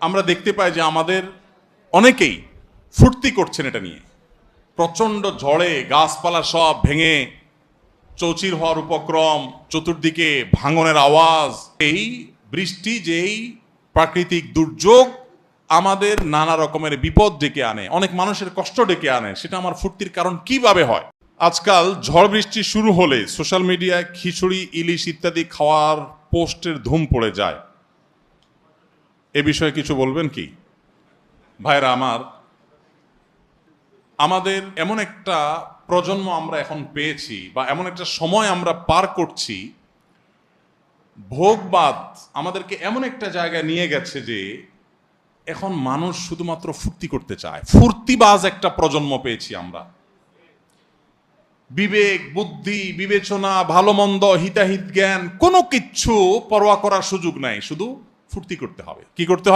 আমরা দেখতে পাই যে আমাদের অনেকেই ফুর্তি করছেন এটা নিয়ে। প্রচণ্ড ঝড়ে গাছপালা সব ভেঙে চৌচির হওয়ার উপক্রম, চতুর্দিকে ভাঙনের আওয়াজ। এই বৃষ্টি যেই প্রাকৃতিক দুর্যোগ আমাদের নানা রকমের বিপদ ডেকে আনে, অনেক মানুষের কষ্ট ডেকে আনে, সেটা আমার ফুর্তির কারণ কিভাবে হয়? আজকাল ঝড় বৃষ্টি শুরু হলে সোশ্যাল মিডিয়ায় খিচুড়ি, ইলিশ ইত্যাদি খাওয়ার পোস্টের ধুম পড়ে যায়। এ বিষয়ে কিছু বলবেন কি? ভাইরা আমার, আমাদের এমন একটা প্রজন্ম আমরা এখন পেয়েছি, বা এমন একটা সময় আমরা পার করছি, ভোগবাদ আমাদেরকে এমন একটা জায়গায় নিয়ে গেছে যে এখন মানুষ শুধুমাত্র ফুর্তি করতে চায়। ফুর্তিবাজ একটা প্রজন্ম পেয়েছি আমরা। বিবেক, বুদ্ধি, বিবেচনা, ভালো মন্দ, হিতাহিত জ্ঞান কোনো কিচ্ছু পরোয়া করার সুযোগ নাই, শুধু ফুর্তি করতে হবে। কি করতে হবে?